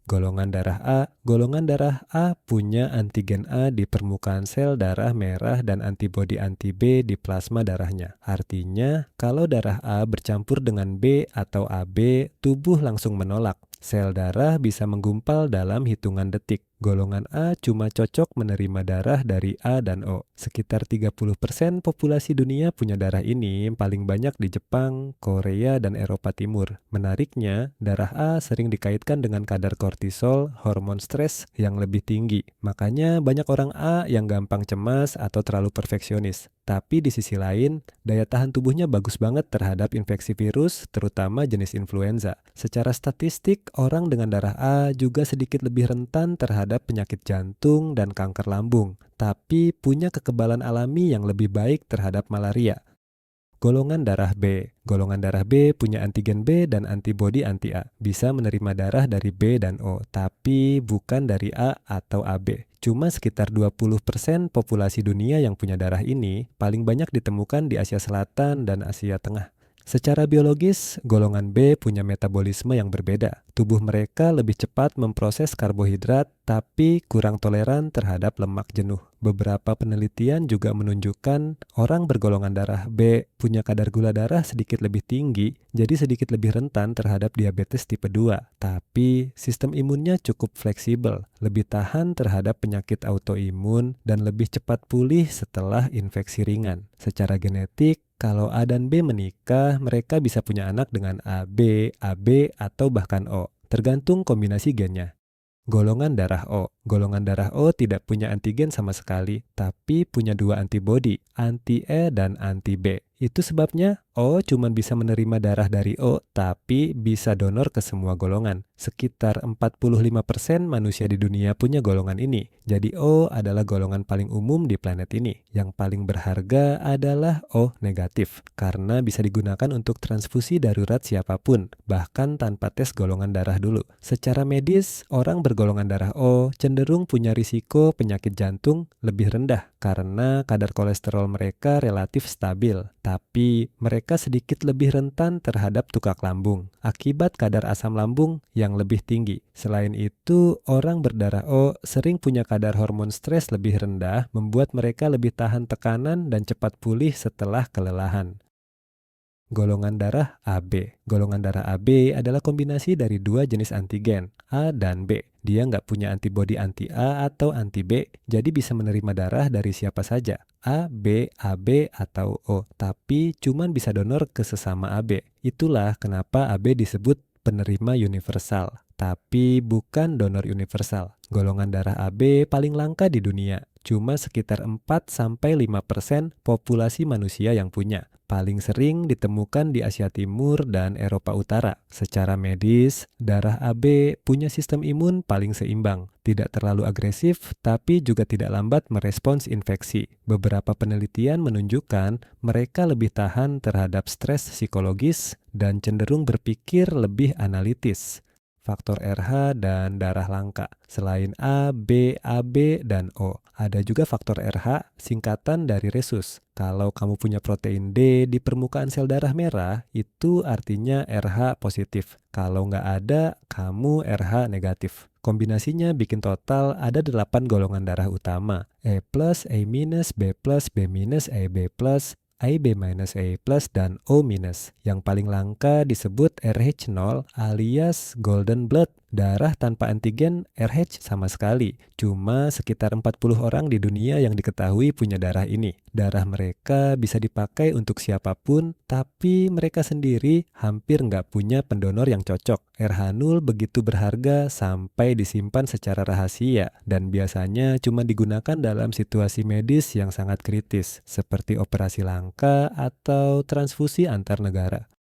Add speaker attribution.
Speaker 1: Golongan darah A punya antigen A di permukaan sel darah merah dan antibodi anti-B di plasma darahnya. Artinya, kalau darah A bercampur dengan B atau AB, tubuh langsung menolak. Sel darah bisa menggumpal dalam hitungan detik. Golongan A cuma cocok menerima darah dari A dan O. Sekitar 30% populasi dunia punya darah ini, paling banyak di Jepang, Korea, dan Eropa Timur. Menariknya, darah A sering dikaitkan dengan kadar kortisol, hormon stres yang lebih tinggi. Makanya banyak orang A yang gampang cemas atau terlalu perfeksionis. Tapi di sisi lain, daya tahan tubuhnya bagus banget terhadap infeksi virus, terutama jenis influenza. Secara statistik, orang dengan darah A juga sedikit lebih rentan terhadap penyakit jantung dan kanker lambung, tapi punya kekebalan alami yang lebih baik terhadap malaria. Golongan darah B. Golongan darah B punya antigen B dan antibodi anti-A. Bisa menerima darah dari B dan O, tapi bukan dari A atau AB. Cuma sekitar 20% populasi dunia yang punya darah ini paling banyak ditemukan di Asia Selatan dan Asia Tengah. Secara biologis, golongan B punya metabolisme yang berbeda. Tubuh mereka lebih cepat memproses karbohidrat, tapi kurang toleran terhadap lemak jenuh. Beberapa penelitian juga menunjukkan orang bergolongan darah B punya kadar gula darah sedikit lebih tinggi, jadi sedikit lebih rentan terhadap diabetes tipe 2. Tapi sistem imunnya cukup fleksibel, lebih tahan terhadap penyakit autoimun, dan lebih cepat pulih setelah infeksi ringan. Secara genetik, kalau A dan B menikah, mereka bisa punya anak dengan AB, AB, atau bahkan O, tergantung kombinasi gennya. Golongan darah O. Golongan darah O tidak punya antigen sama sekali, tapi punya dua antibodi, anti-E dan anti-B. Itu sebabnya O cuma bisa menerima darah dari O, tapi bisa donor ke semua golongan. Sekitar 45% manusia di dunia punya golongan ini. Jadi O adalah golongan paling umum di planet ini. Yang paling berharga adalah O negatif, karena bisa digunakan untuk transfusi darurat siapapun, bahkan tanpa tes golongan darah dulu. Secara medis, orang bergolongan darah O cenderung punya risiko penyakit jantung lebih rendah karena kadar kolesterol mereka relatif stabil. Tapi mereka sedikit lebih rentan terhadap tukak lambung akibat kadar asam lambung yang lebih tinggi. Selain itu, orang berdarah O sering punya kadar hormon stres lebih rendah, membuat mereka lebih tahan tekanan dan cepat pulih setelah kelelahan. Golongan darah AB. Golongan darah AB adalah kombinasi dari dua jenis antigen, A dan B. Dia nggak punya antibodi anti-A atau anti-B, jadi bisa menerima darah dari siapa saja, A, B, AB, atau O. Tapi cuman bisa donor ke sesama AB. Itulah kenapa AB disebut penerima universal, tapi bukan donor universal. Golongan darah AB paling langka di dunia. Cuma sekitar 4-5% populasi manusia yang punya. Paling sering ditemukan di Asia Timur dan Eropa Utara. Secara medis, darah AB punya sistem imun paling seimbang. Tidak terlalu agresif, tapi juga tidak lambat merespons infeksi. Beberapa penelitian menunjukkan mereka lebih tahan terhadap stres psikologis dan cenderung berpikir lebih analitis. Faktor RH dan darah langka. Selain A, B, AB, dan O, ada juga faktor RH, singkatan dari resus. Kalau kamu punya protein D di permukaan sel darah merah, itu artinya RH positif. Kalau nggak ada, kamu RH negatif. Kombinasinya bikin total ada 8 golongan darah utama. E+, A-, B+, B-, AB+, AB-, A+, dan O-. Yang paling langka disebut RH0 alias golden blood, darah tanpa antigen RH sama sekali. Cuma sekitar 40 orang di dunia yang diketahui punya darah ini. Darah mereka bisa dipakai untuk siapapun, tapi mereka sendiri hampir nggak punya pendonor yang cocok. RH0 begitu berharga sampai disimpan secara rahasia, dan biasanya cuma digunakan dalam situasi medis yang sangat kritis, seperti operasi langka atau transfusi antar negara.